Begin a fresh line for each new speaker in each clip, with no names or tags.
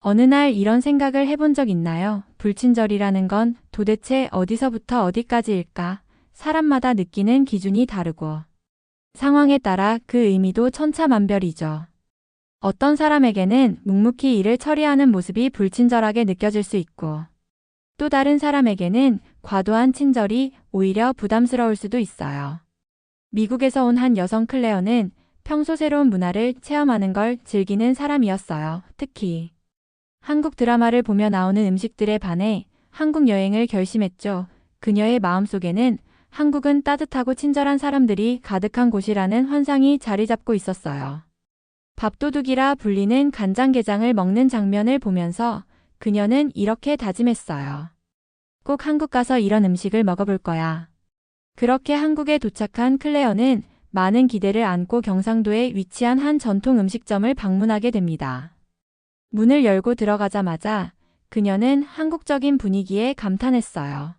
어느 날 이런 생각을 해본 적 있나요? 불친절이라는 건 도대체 어디서부터 어디까지일까? 사람마다 느끼는 기준이 다르고 상황에 따라 그 의미도 천차만별이죠. 어떤 사람에게는 묵묵히 일을 처리하는 모습이 불친절하게 느껴질 수 있고 또 다른 사람에게는 과도한 친절이 오히려 부담스러울 수도 있어요. 미국에서 온 한 여성 클레어는 평소 새로운 문화를 체험하는 걸 즐기는 사람이었어요. 특히 한국 드라마를 보며 나오는 음식들에 반해 한국 여행을 결심했죠. 그녀의 마음속에는 한국은 따뜻하고 친절한 사람들이 가득한 곳이라는 환상이 자리 잡고 있었어요. 밥도둑이라 불리는 간장게장을 먹는 장면을 보면서 그녀는 이렇게 다짐했어요. 꼭 한국 가서 이런 음식을 먹어볼 거야. 그렇게 한국에 도착한 클레어는 많은 기대를 안고 경상도에 위치한 한 전통 음식점을 방문하게 됩니다. 문을 열고 들어가자마자 그녀는 한국적인 분위기에 감탄했어요.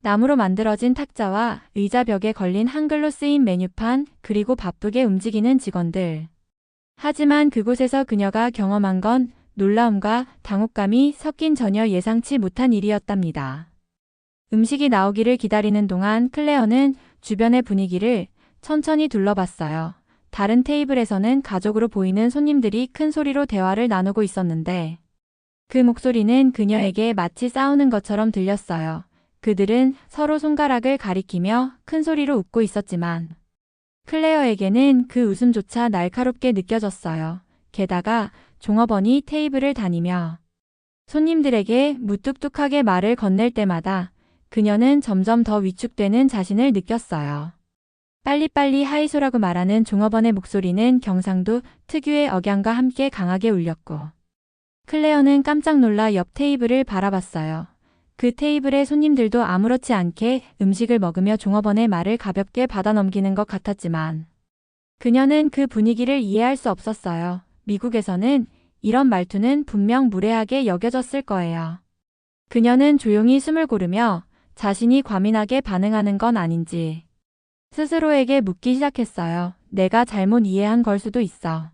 나무로 만들어진 탁자와 의자 벽에 걸린 한글로 쓰인 메뉴판, 그리고 바쁘게 움직이는 직원들. 하지만 그곳에서 그녀가 경험한 건 놀라움과 당혹감이 섞인 전혀 예상치 못한 일이었답니다. 음식이 나오기를 기다리는 동안 클레어는 주변의 분위기를 천천히 둘러봤어요. 다른 테이블에서는 가족으로 보이는 손님들이 큰 소리로 대화를 나누고 있었는데 그 목소리는 그녀에게 마치 싸우는 것처럼 들렸어요. 그들은 서로 손가락을 가리키며 큰 소리로 웃고 있었지만 클레어에게는 그 웃음조차 날카롭게 느껴졌어요. 게다가 종업원이 테이블을 다니며 손님들에게 무뚝뚝하게 말을 건넬 때마다 그녀는 점점 더 위축되는 자신을 느꼈어요. 빨리빨리 하이소라고 말하는 종업원의 목소리는 경상도 특유의 억양과 함께 강하게 울렸고 클레어는 깜짝 놀라 옆 테이블을 바라봤어요. 그 테이블의 손님들도 아무렇지 않게 음식을 먹으며 종업원의 말을 가볍게 받아넘기는 것 같았지만 그녀는 그 분위기를 이해할 수 없었어요. 미국에서는 이런 말투는 분명 무례하게 여겨졌을 거예요. 그녀는 조용히 숨을 고르며 자신이 과민하게 반응하는 건 아닌지 스스로에게 묻기 시작했어요. 내가 잘못 이해한 걸 수도 있어.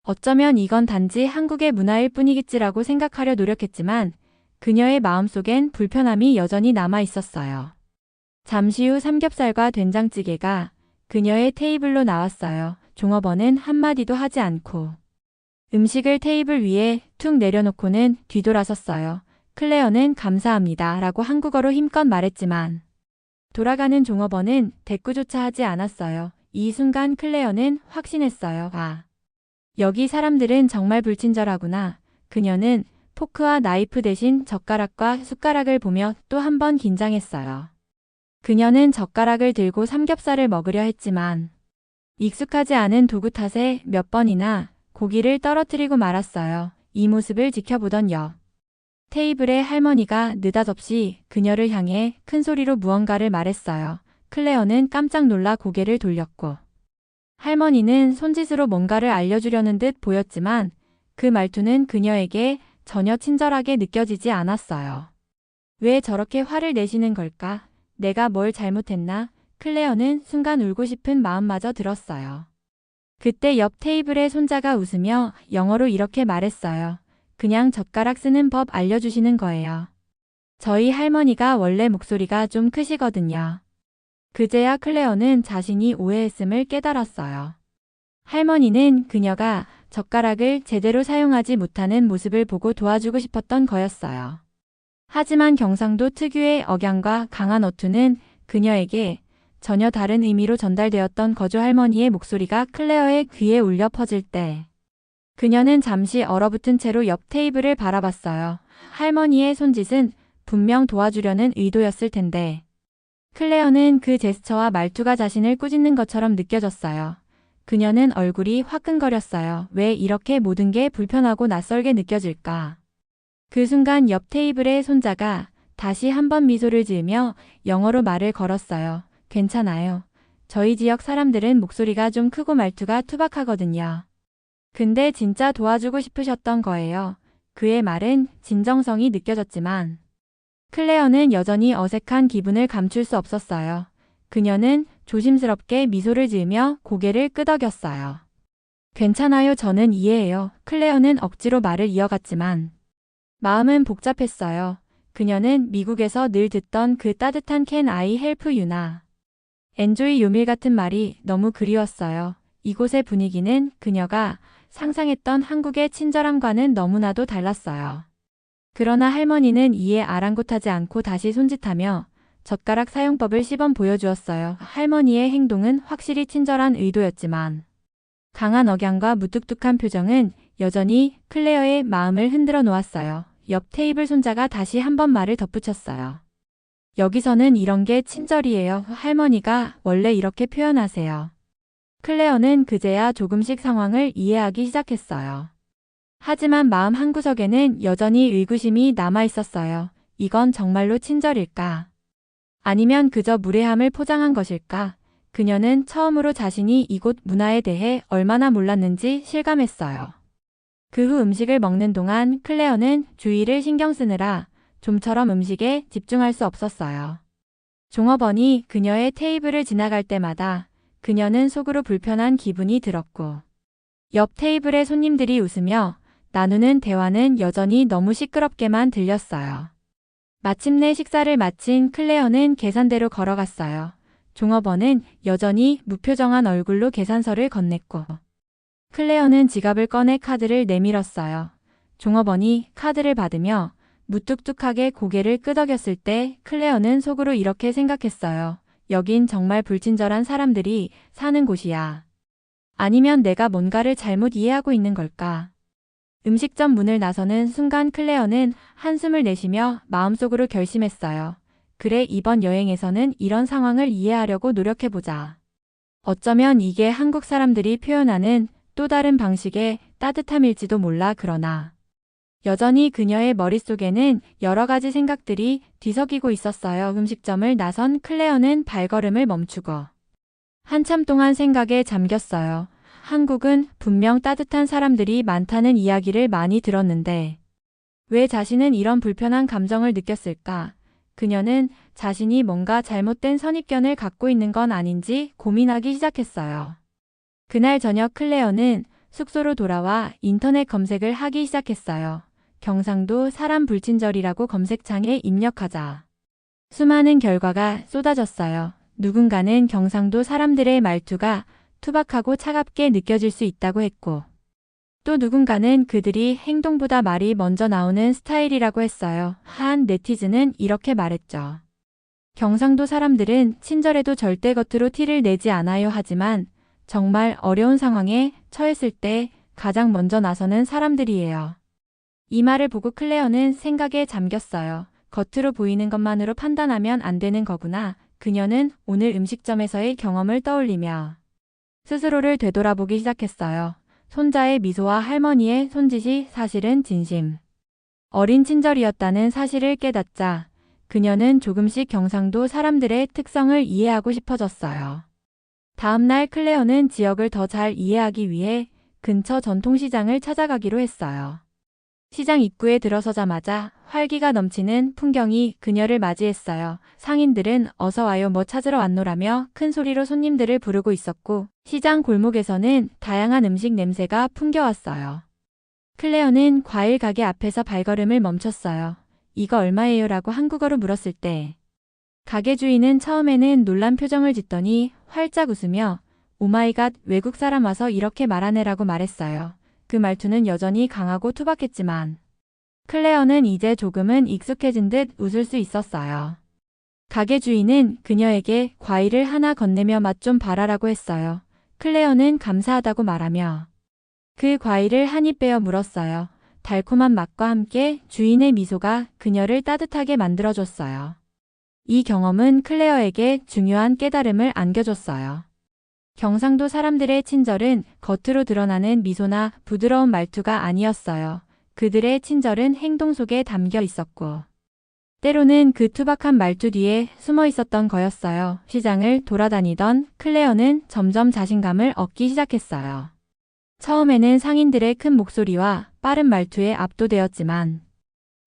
어쩌면 이건 단지 한국의 문화일 뿐이겠지라고 생각하려 노력했지만 그녀의 마음속엔 불편함이 여전히 남아 있었어요. 잠시 후 삼겹살과 된장찌개가 그녀의 테이블로 나왔어요. 종업원은 한마디도 하지 않고 음식을 테이블 위에 툭 내려놓고는 뒤돌아섰어요. 클레어는 감사합니다 라고 한국어로 힘껏 말했지만 돌아가는 종업원은 대꾸조차 하지 않았어요. 이 순간 클레어는 확신했어요. 아, 여기 사람들은 정말 불친절하구나. 그녀는 포크와 나이프 대신 젓가락과 숟가락을 보며 또 한 번 긴장했어요. 그녀는 젓가락을 들고 삼겹살을 먹으려 했지만 익숙하지 않은 도구 탓에 몇 번이나 고기를 떨어뜨리고 말았어요. 이 모습을 지켜보던 옆 테이블의 할머니가 느닷없이 그녀를 향해 큰 소리로 무언가를 말했어요. 클레어는 깜짝 놀라 고개를 돌렸고 할머니는 손짓으로 뭔가를 알려주려는 듯 보였지만 그 말투는 그녀에게 전혀 친절하게 느껴지지 않았어요. 왜 저렇게 화를 내시는 걸까? 내가 뭘 잘못했나? 클레어는 순간 울고 싶은 마음마저 들었어요. 그때 옆 테이블의 손자가 웃으며 영어로 이렇게 말했어요. 그냥 젓가락 쓰는 법 알려주시는 거예요. 저희 할머니가 원래 목소리가 좀 크시거든요. 그제야 클레어는 자신이 오해했음을 깨달았어요. 할머니는 그녀가 젓가락을 제대로 사용하지 못하는 모습을 보고 도와주고 싶었던 거였어요. 하지만 경상도 특유의 억양과 강한 어투는 그녀에게 전혀 다른 의미로 전달되었던 거주 할머니의 목소리가 클레어의 귀에 울려 퍼질 때 그녀는 잠시 얼어붙은 채로 옆 테이블을 바라봤어요. 할머니의 손짓은 분명 도와주려는 의도였을 텐데 클레어는 그 제스처와 말투가 자신을 꾸짖는 것처럼 느껴졌어요. 그녀는 얼굴이 화끈거렸어요. 왜 이렇게 모든 게 불편하고 낯설게 느껴질까? 그 순간 옆 테이블의 손자가 다시 한번 미소를 지으며 영어로 말을 걸었어요. 괜찮아요. 저희 지역 사람들은 목소리가 좀 크고 말투가 투박하거든요. 근데 진짜 도와주고 싶으셨던 거예요. 그의 말은 진정성이 느껴졌지만 클레어는 여전히 어색한 기분을 감출 수 없었어요. 그녀는 조심스럽게 미소를 지으며 고개를 끄덕였어요. 괜찮아요. 저는 이해해요. 클레어는 억지로 말을 이어갔지만 마음은 복잡했어요. 그녀는 미국에서 늘 듣던 그 따뜻한 Can I help you나 Enjoy your meal 같은 말이 너무 그리웠어요. 이곳의 분위기는 그녀가 상상했던 한국의 친절함과는 너무나도 달랐어요. 그러나 할머니는 이에 아랑곳하지 않고 다시 손짓하며 젓가락 사용법을 시범 보여주었어요. 할머니의 행동은 확실히 친절한 의도였지만 강한 억양과 무뚝뚝한 표정은 여전히 클레어의 마음을 흔들어 놓았어요. 옆 테이블 손자가 다시 한 번 말을 덧붙였어요. 여기서는 이런 게 친절이에요. 할머니가 원래 이렇게 표현하세요. 클레어는 그제야 조금씩 상황을 이해하기 시작했어요. 하지만 마음 한구석에는 여전히 의구심이 남아 있었어요. 이건 정말로 친절일까? 아니면 그저 무례함을 포장한 것일까? 그녀는 처음으로 자신이 이곳 문화에 대해 얼마나 몰랐는지 실감했어요. 그 후 음식을 먹는 동안 클레어는 주의를 신경 쓰느라 좀처럼 음식에 집중할 수 없었어요. 종업원이 그녀의 테이블을 지나갈 때마다 그녀는 속으로 불편한 기분이 들었고 옆 테이블의 손님들이 웃으며 나누는 대화는 여전히 너무 시끄럽게만 들렸어요. 마침내 식사를 마친 클레어는 계산대로 걸어갔어요. 종업원은 여전히 무표정한 얼굴로 계산서를 건넸고 클레어는 지갑을 꺼내 카드를 내밀었어요. 종업원이 카드를 받으며 무뚝뚝하게 고개를 끄덕였을 때 클레어는 속으로 이렇게 생각했어요. 여긴 정말 불친절한 사람들이 사는 곳이야. 아니면 내가 뭔가를 잘못 이해하고 있는 걸까? 음식점 문을 나서는 순간 클레어는 한숨을 내쉬며 마음속으로 결심했어요. 그래, 이번 여행에서는 이런 상황을 이해하려고 노력해보자. 어쩌면 이게 한국 사람들이 표현하는 또 다른 방식의 따뜻함일지도 몰라. 그러나 여전히 그녀의 머릿속에는 여러 가지 생각들이 뒤섞이고 있었어요. 음식점을 나선 클레어는 발걸음을 멈추고 한참 동안 생각에 잠겼어요. 한국은 분명 따뜻한 사람들이 많다는 이야기를 많이 들었는데 왜 자신은 이런 불편한 감정을 느꼈을까? 그녀는 자신이 뭔가 잘못된 선입견을 갖고 있는 건 아닌지 고민하기 시작했어요. 그날 저녁 클레어는 숙소로 돌아와 인터넷 검색을 하기 시작했어요. 경상도 사람 불친절이라고 검색창에 입력하자 수많은 결과가 쏟아졌어요. 누군가는 경상도 사람들의 말투가 투박하고 차갑게 느껴질 수 있다고 했고 또 누군가는 그들이 행동보다 말이 먼저 나오는 스타일이라고 했어요. 한 네티즌은 이렇게 말했죠. 경상도 사람들은 친절해도 절대 겉으로 티를 내지 않아요. 하지만 정말 어려운 상황에 처했을 때 가장 먼저 나서는 사람들이에요. 이 말을 보고 클레어는 생각에 잠겼어요. 겉으로 보이는 것만으로 판단하면 안 되는 거구나. 그녀는 오늘 음식점에서의 경험을 떠올리며 스스로를 되돌아보기 시작했어요. 손자의 미소와 할머니의 손짓이 사실은 진심 어린 친절이었다는 사실을 깨닫자 그녀는 조금씩 경상도 사람들의 특성을 이해하고 싶어졌어요. 다음 날 클레어는 지역을 더 잘 이해하기 위해 근처 전통시장을 찾아가기로 했어요. 시장 입구에 들어서자마자 활기가 넘치는 풍경이 그녀를 맞이했어요. 상인들은 어서 와요, 뭐 찾으러 왔노라며 큰 소리로 손님들을 부르고 있었고 시장 골목에서는 다양한 음식 냄새가 풍겨왔어요. 클레어는 과일 가게 앞에서 발걸음을 멈췄어요. 이거 얼마예요? 라고 한국어로 물었을 때 가게 주인은 처음에는 놀란 표정을 짓더니 활짝 웃으며 오마이갓, 외국 사람 와서 이렇게 말하네라고 말했어요. 그 말투는 여전히 강하고 투박했지만 클레어는 이제 조금은 익숙해진 듯 웃을 수 있었어요. 가게 주인은 그녀에게 과일을 하나 건네며 맛 좀 봐라라고 했어요. 클레어는 감사하다고 말하며 그 과일을 한 입 빼어 물었어요. 달콤한 맛과 함께 주인의 미소가 그녀를 따뜻하게 만들어줬어요. 이 경험은 클레어에게 중요한 깨달음을 안겨줬어요. 경상도 사람들의 친절은 겉으로 드러나는 미소나 부드러운 말투가 아니었어요. 그들의 친절은 행동 속에 담겨 있었고 때로는 그 투박한 말투 뒤에 숨어 있었던 거였어요. 시장을 돌아다니던 클레어는 점점 자신감을 얻기 시작했어요. 처음에는 상인들의 큰 목소리와 빠른 말투에 압도되었지만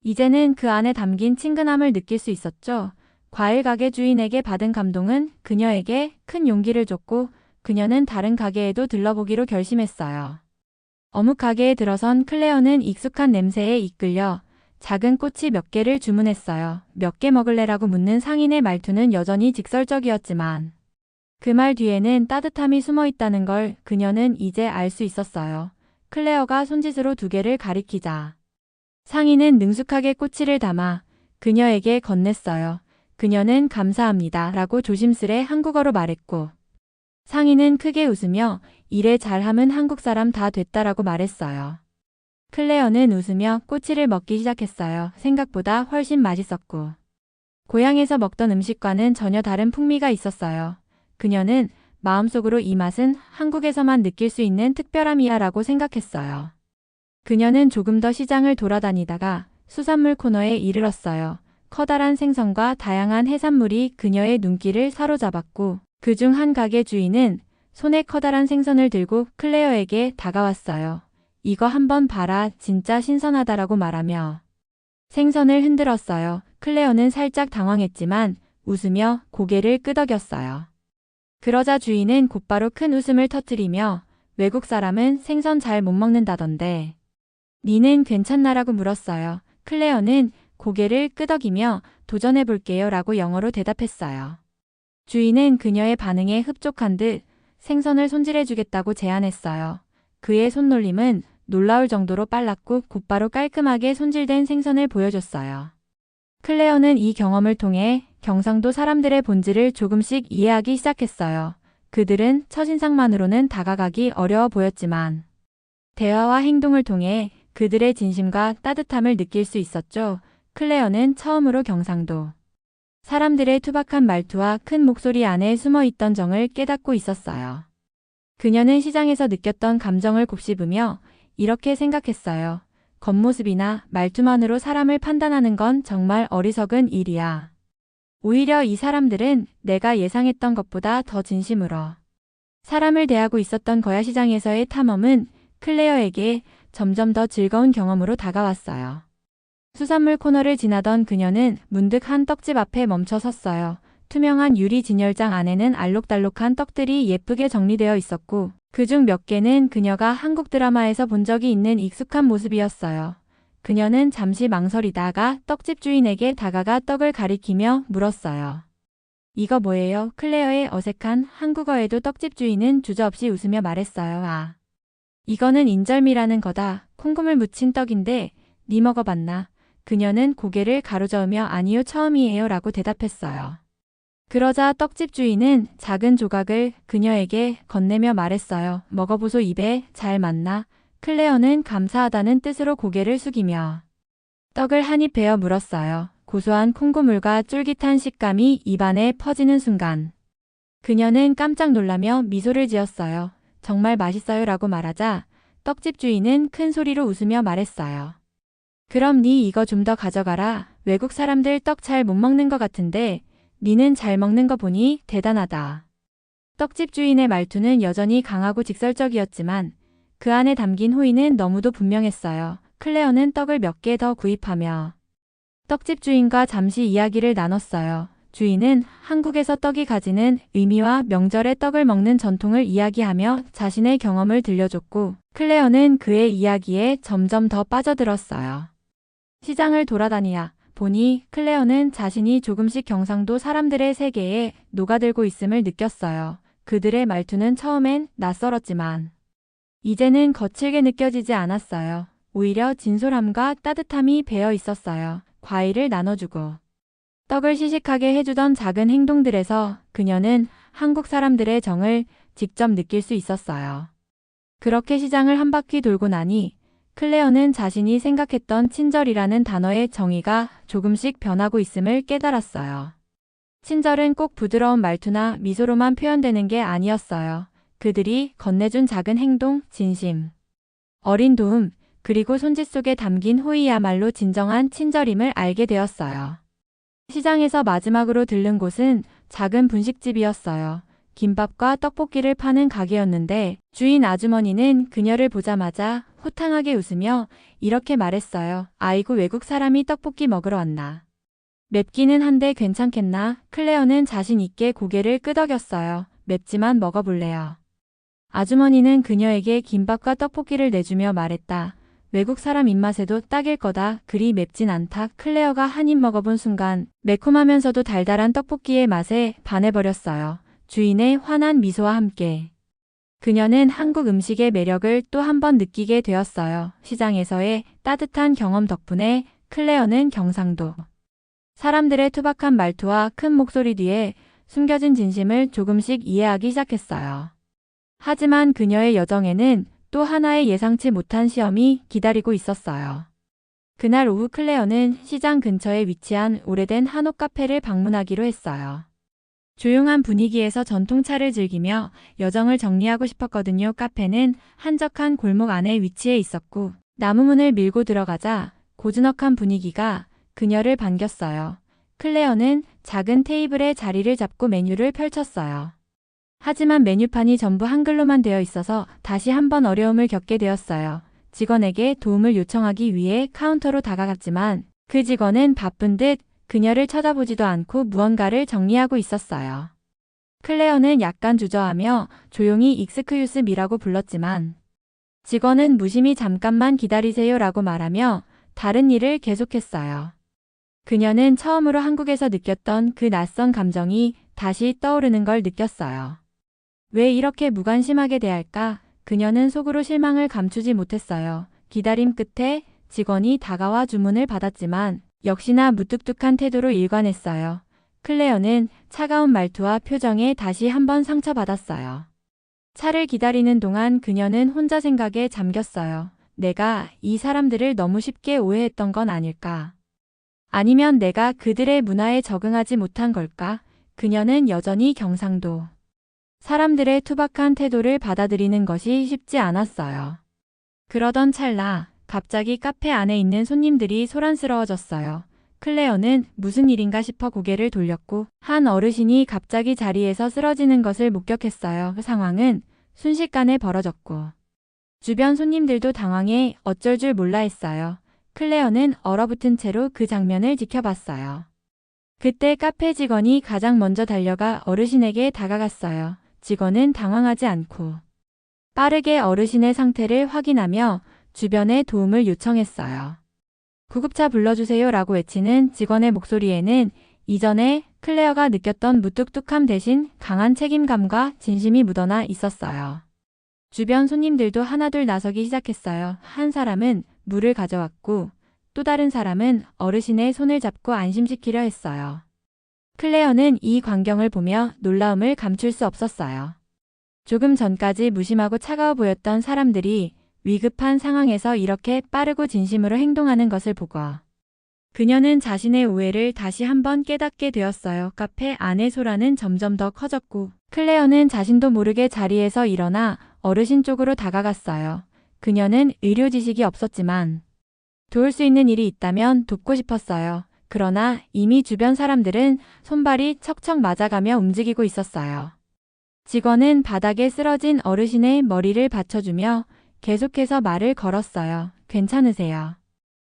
이제는 그 안에 담긴 친근함을 느낄 수 있었죠. 과일 가게 주인에게 받은 감동은 그녀에게 큰 용기를 줬고 그녀는 다른 가게에도 들러보기로 결심했어요. 어묵 가게에 들어선 클레어는 익숙한 냄새에 이끌려 작은 꼬치 몇 개를 주문했어요. 몇 개 먹을래라고 묻는 상인의 말투는 여전히 직설적이었지만 그 말 뒤에는 따뜻함이 숨어 있다는 걸 그녀는 이제 알 수 있었어요. 클레어가 손짓으로 2개를 가리키자 상인은 능숙하게 꼬치를 담아 그녀에게 건넸어요. 그녀는 감사합니다 라고 조심스레 한국어로 말했고 상인은 크게 웃으며 이래 잘하면 한국 사람 다 됐다라고 말했어요. 클레어는 웃으며 꼬치를 먹기 시작했어요. 생각보다 훨씬 맛있었고 고향에서 먹던 음식과는 전혀 다른 풍미가 있었어요. 그녀는 마음속으로 이 맛은 한국에서만 느낄 수 있는 특별함이야 라고 생각했어요. 그녀는 조금 더 시장을 돌아다니다가 수산물 코너에 이르렀어요. 커다란 생선과 다양한 해산물이 그녀의 눈길을 사로잡았고 그중 한 가게 주인은 손에 커다란 생선을 들고 클레어에게 다가왔어요. 이거 한번 봐라, 진짜 신선하다라고 말하며 생선을 흔들었어요. 클레어는 살짝 당황했지만 웃으며 고개를 끄덕였어요. 그러자 주인은 곧바로 큰 웃음을 터뜨리며 외국 사람은 생선 잘 못 먹는다던데 니는 괜찮나라고 물었어요. 클레어는 고개를 끄덕이며 도전해볼게요 라고 영어로 대답했어요. 주인은 그녀의 반응에 흡족한 듯 생선을 손질해주겠다고 제안했어요. 그의 손놀림은 놀라울 정도로 빨랐고 곧바로 깔끔하게 손질된 생선을 보여줬어요. 클레어는 이 경험을 통해 경상도 사람들의 본질을 조금씩 이해하기 시작했어요. 그들은 첫인상만으로는 다가가기 어려워 보였지만 대화와 행동을 통해 그들의 진심과 따뜻함을 느낄 수 있었죠. 클레어는 처음으로 경상도 사람들의 투박한 말투와 큰 목소리 안에 숨어 있던 정을 깨닫고 있었어요. 그녀는 시장에서 느꼈던 감정을 곱씹으며 이렇게 생각했어요. 겉모습이나 말투만으로 사람을 판단하는 건 정말 어리석은 일이야. 오히려 이 사람들은 내가 예상했던 것보다 더 진심으로 사람을 대하고 있었던 거야. 시장에서의 탐험은 클레어에게 점점 더 즐거운 경험으로 다가왔어요. 수산물 코너를 지나던 그녀는 문득 한 떡집 앞에 멈춰 섰어요. 투명한 유리 진열장 안에는 알록달록한 떡들이 예쁘게 정리되어 있었고 그중 몇 개는 그녀가 한국 드라마에서 본 적이 있는 익숙한 모습이었어요. 그녀는 잠시 망설이다가 떡집 주인에게 다가가 떡을 가리키며 물었어요. 이거 뭐예요? 클레어의 어색한 한국어에도 떡집 주인은 주저없이 웃으며 말했어요. 아, 이거는 인절미라는 거다. 콩고물 묻힌 떡인데 니 먹어봤나? 그녀는 고개를 가로저으며 아니요, 처음이에요 라고 대답했어요. 그러자 떡집 주인은 작은 조각을 그녀에게 건네며 말했어요. 먹어보소. 입에 잘 맞나? 클레어는 감사하다는 뜻으로 고개를 숙이며 떡을 한 입 베어 물었어요. 고소한 콩고물과 쫄깃한 식감이 입안에 퍼지는 순간 그녀는 깜짝 놀라며 미소를 지었어요. 정말 맛있어요 라고 말하자 떡집 주인은 큰 소리로 웃으며 말했어요. 그럼 니 이거 좀 더 가져가라. 외국 사람들 떡 잘 못 먹는 것 같은데 니는 잘 먹는 거 보니 대단하다. 떡집 주인의 말투는 여전히 강하고 직설적이었지만 그 안에 담긴 호의는 너무도 분명했어요. 클레어는 떡을 몇 개 더 구입하며 떡집 주인과 잠시 이야기를 나눴어요. 주인은 한국에서 떡이 가지는 의미와 명절에 떡을 먹는 전통을 이야기하며 자신의 경험을 들려줬고 클레어는 그의 이야기에 점점 더 빠져들었어요. 시장을 돌아다니야 보니 클레어는 자신이 조금씩 경상도 사람들의 세계에 녹아들고 있음을 느꼈어요. 그들의 말투는 처음엔 낯설었지만 이제는 거칠게 느껴지지 않았어요. 오히려 진솔함과 따뜻함이 배어 있었어요. 과일을 나눠주고 떡을 시식하게 해주던 작은 행동들에서 그녀는 한국 사람들의 정을 직접 느낄 수 있었어요. 그렇게 시장을 한 바퀴 돌고 나니 클레어는 자신이 생각했던 친절이라는 단어의 정의가 조금씩 변하고 있음을 깨달았어요. 친절은 꼭 부드러운 말투나 미소로만 표현되는 게 아니었어요. 그들이 건네준 작은 행동, 진심, 어린 도움, 그리고 손짓 속에 담긴 호의야말로 진정한 친절임을 알게 되었어요. 시장에서 마지막으로 들른 곳은 작은 분식집이었어요. 김밥과 떡볶이를 파는 가게였는데 주인 아주머니는 그녀를 보자마자 호탕하게 웃으며 이렇게 말했어요. 아이고, 외국 사람이 떡볶이 먹으러 왔나? 맵기는 한데 괜찮겠나? 클레어는 자신 있게 고개를 끄덕였어요. 맵지만 먹어볼래요. 아주머니는 그녀에게 김밥과 떡볶이를 내주며 말했다. 외국 사람 입맛에도 딱일 거다. 그리 맵진 않다. 클레어가 한 입 먹어본 순간 매콤하면서도 달달한 떡볶이의 맛에 반해버렸어요. 주인의 환한 미소와 함께. 그녀는 한국 음식의 매력을 또 한 번 느끼게 되었어요. 시장에서의 따뜻한 경험 덕분에 클레어는 경상도 사람들의 투박한 말투와 큰 목소리 뒤에 숨겨진 진심을 조금씩 이해하기 시작했어요. 하지만 그녀의 여정에는 또 하나의 예상치 못한 시험이 기다리고 있었어요. 그날 오후 클레어는 시장 근처에 위치한 오래된 한옥 카페를 방문하기로 했어요. 조용한 분위기에서 전통차를 즐기며 여정을 정리하고 싶었거든요. 카페는 한적한 골목 안에 위치해 있었고 나무 문을 밀고 들어가자 고즈넉한 분위기가 그녀를 반겼어요. 클레어는 작은 테이블에 자리를 잡고 메뉴를 펼쳤어요. 하지만 메뉴판이 전부 한글로만 되어 있어서 다시 한번 어려움을 겪게 되었어요. 직원에게 도움을 요청하기 위해 카운터로 다가갔지만 그 직원은 바쁜 듯 그녀를 쳐다보지도 않고 무언가를 정리하고 있었어요. 클레어는 약간 주저하며 조용히 익스큐스 미라고 불렀지만 직원은 무심히 잠깐만 기다리세요라고 말하며 다른 일을 계속했어요. 그녀는 처음으로 한국에서 느꼈던 그 낯선 감정이 다시 떠오르는 걸 느꼈어요. 왜 이렇게 무관심하게 대할까? 그녀는 속으로 실망을 감추지 못했어요. 기다림 끝에 직원이 다가와 주문을 받았지만 역시나 무뚝뚝한 태도로 일관했어요. 클레어는 차가운 말투와 표정에 다시 한번 상처받았어요. 차를 기다리는 동안 그녀는 혼자 생각에 잠겼어요. 내가 이 사람들을 너무 쉽게 오해했던 건 아닐까? 아니면 내가 그들의 문화에 적응하지 못한 걸까? 그녀는 여전히 경상도 사람들의 투박한 태도를 받아들이는 것이 쉽지 않았어요. 그러던 찰나 갑자기 카페 안에 있는 손님들이 소란스러워졌어요. 클레어는 무슨 일인가 싶어 고개를 돌렸고 한 어르신이 갑자기 자리에서 쓰러지는 것을 목격했어요. 그 상황은 순식간에 벌어졌고 주변 손님들도 당황해 어쩔 줄 몰라 했어요. 클레어는 얼어붙은 채로 그 장면을 지켜봤어요. 그때 카페 직원이 가장 먼저 달려가 어르신에게 다가갔어요. 직원은 당황하지 않고 빠르게 어르신의 상태를 확인하며 주변에 도움을 요청했어요. 구급차 불러주세요 라고 외치는 직원의 목소리에는 이전에 클레어가 느꼈던 무뚝뚝함 대신 강한 책임감과 진심이 묻어나 있었어요. 주변 손님들도 하나둘 나서기 시작했어요. 한 사람은 물을 가져왔고 또 다른 사람은 어르신의 손을 잡고 안심시키려 했어요. 클레어는 이 광경을 보며 놀라움을 감출 수 없었어요. 조금 전까지 무심하고 차가워 보였던 사람들이 위급한 상황에서 이렇게 빠르고 진심으로 행동하는 것을 보고 그녀는 자신의 오해를 다시 한번 깨닫게 되었어요. 카페 안의 소란은 점점 더 커졌고 클레어는 자신도 모르게 자리에서 일어나 어르신 쪽으로 다가갔어요. 그녀는 의료 지식이 없었지만 도울 수 있는 일이 있다면 돕고 싶었어요. 그러나 이미 주변 사람들은 손발이 척척 맞아가며 움직이고 있었어요. 직원은 바닥에 쓰러진 어르신의 머리를 받쳐주며 계속해서 말을 걸었어요. 괜찮으세요?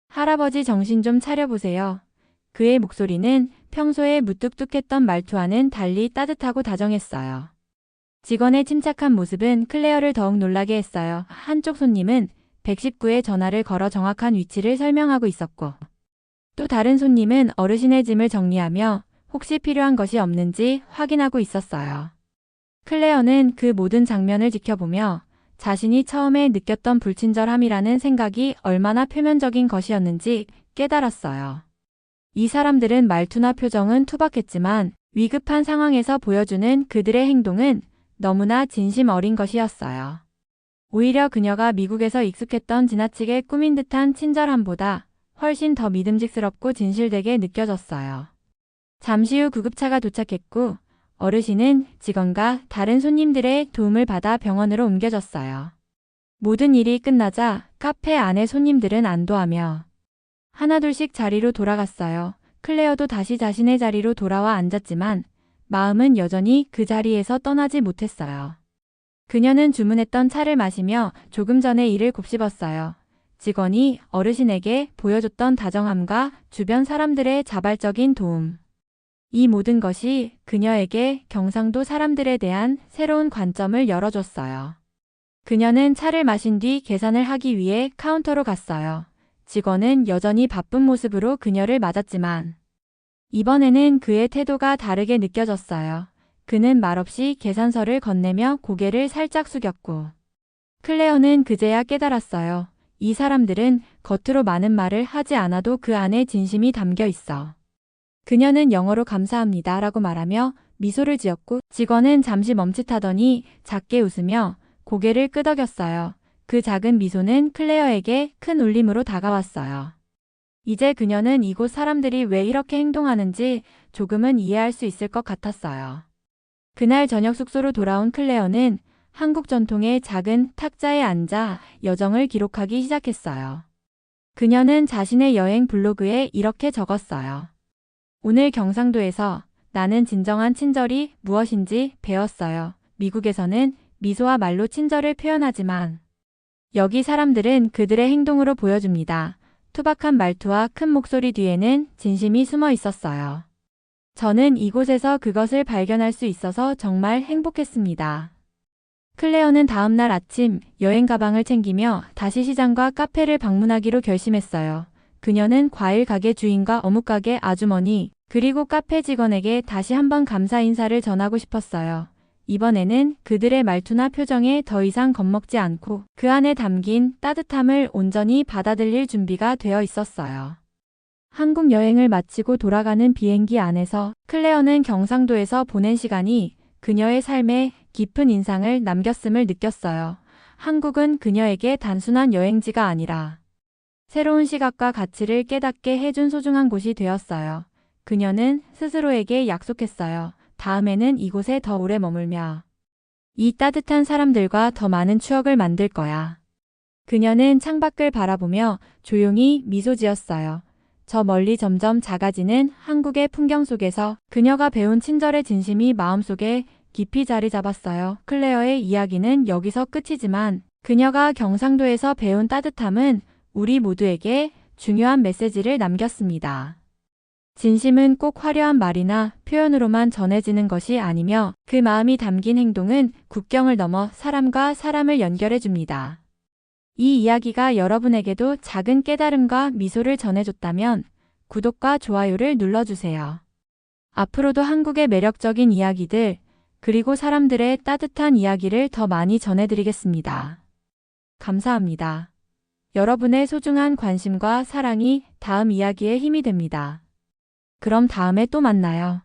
할아버지 정신 좀 차려보세요. 그의 목소리는 평소에 무뚝뚝했던 말투와는 달리 따뜻하고 다정했어요. 직원의 침착한 모습은 클레어를 더욱 놀라게 했어요. 한쪽 손님은 119에 전화를 걸어 정확한 위치를 설명하고 있었고 또 다른 손님은 어르신의 짐을 정리하며 혹시 필요한 것이 없는지 확인하고 있었어요. 클레어는 그 모든 장면을 지켜보며 자신이 처음에 느꼈던 불친절함이라는 생각이 얼마나 표면적인 것이었는지 깨달았어요. 이 사람들은 말투나 표정은 투박했지만 위급한 상황에서 보여주는 그들의 행동은 너무나 진심 어린 것이었어요. 오히려 그녀가 미국에서 익숙했던 지나치게 꾸민 듯한 친절함보다 훨씬 더 믿음직스럽고 진실되게 느껴졌어요. 잠시 후 구급차가 도착했고 어르신은 직원과 다른 손님들의 도움을 받아 병원으로 옮겨졌어요. 모든 일이 끝나자 카페 안의 손님들은 안도하며 하나둘씩 자리로 돌아갔어요. 클레어도 다시 자신의 자리로 돌아와 앉았지만 마음은 여전히 그 자리에서 떠나지 못했어요. 그녀는 주문했던 차를 마시며 조금 전의 일을 곱씹었어요. 직원이 어르신에게 보여줬던 다정함과 주변 사람들의 자발적인 도움. 이 모든 것이 그녀에게 경상도 사람들에 대한 새로운 관점을 열어줬어요. 그녀는 차를 마신 뒤 계산을 하기 위해 카운터로 갔어요. 직원은 여전히 바쁜 모습으로 그녀를 맞았지만 이번에는 그의 태도가 다르게 느껴졌어요. 그는 말없이 계산서를 건네며 고개를 살짝 숙였고 클레어는 그제야 깨달았어요. 이 사람들은 겉으로 많은 말을 하지 않아도 그 안에 진심이 담겨 있어. 그녀는 영어로 감사합니다 라고 말하며 미소를 지었고 직원은 잠시 멈칫하더니 작게 웃으며 고개를 끄덕였어요. 그 작은 미소는 클레어에게 큰 울림으로 다가왔어요. 이제 그녀는 이곳 사람들이 왜 이렇게 행동하는지 조금은 이해할 수 있을 것 같았어요. 그날 저녁 숙소로 돌아온 클레어는 한국 전통의 작은 탁자에 앉아 여정을 기록하기 시작했어요. 그녀는 자신의 여행 블로그에 이렇게 적었어요. 오늘 경상도에서 나는 진정한 친절이 무엇인지 배웠어요. 미국에서는 미소와 말로 친절을 표현하지만 여기 사람들은 그들의 행동으로 보여줍니다. 투박한 말투와 큰 목소리 뒤에는 진심이 숨어 있었어요. 저는 이곳에서 그것을 발견할 수 있어서 정말 행복했습니다. 클레어는 다음 날 아침 여행 가방을 챙기며 다시 시장과 카페를 방문하기로 결심했어요. 그녀는 과일 가게 주인과 어묵 가게 아주머니 그리고 카페 직원에게 다시 한번 감사 인사를 전하고 싶었어요. 이번에는 그들의 말투나 표정에 더 이상 겁먹지 않고 그 안에 담긴 따뜻함을 온전히 받아들일 준비가 되어 있었어요. 한국 여행을 마치고 돌아가는 비행기 안에서 클레어는 경상도에서 보낸 시간이 그녀의 삶에 깊은 인상을 남겼음을 느꼈어요. 한국은 그녀에게 단순한 여행지가 아니라 새로운 시각과 가치를 깨닫게 해준 소중한 곳이 되었어요. 그녀는 스스로에게 약속했어요. 다음에는 이곳에 더 오래 머물며 이 따뜻한 사람들과 더 많은 추억을 만들 거야. 그녀는 창밖을 바라보며 조용히 미소 지었어요. 저 멀리 점점 작아지는 한국의 풍경 속에서 그녀가 배운 친절의 진심이 마음속에 깊이 자리 잡았어요. 클레어의 이야기는 여기서 끝이지만 그녀가 경상도에서 배운 따뜻함은 우리 모두에게 중요한 메시지를 남겼습니다. 진심은 꼭 화려한 말이나 표현으로만 전해지는 것이 아니며 그 마음이 담긴 행동은 국경을 넘어 사람과 사람을 연결해 줍니다. 이 이야기가 여러분에게도 작은 깨달음과 미소를 전해줬다면 구독과 좋아요를 눌러주세요. 앞으로도 한국의 매력적인 이야기들 그리고 사람들의 따뜻한 이야기를 더 많이 전해드리겠습니다. 감사합니다. 여러분의 소중한 관심과 사랑이 다음 이야기의 힘이 됩니다. 그럼 다음에 또 만나요.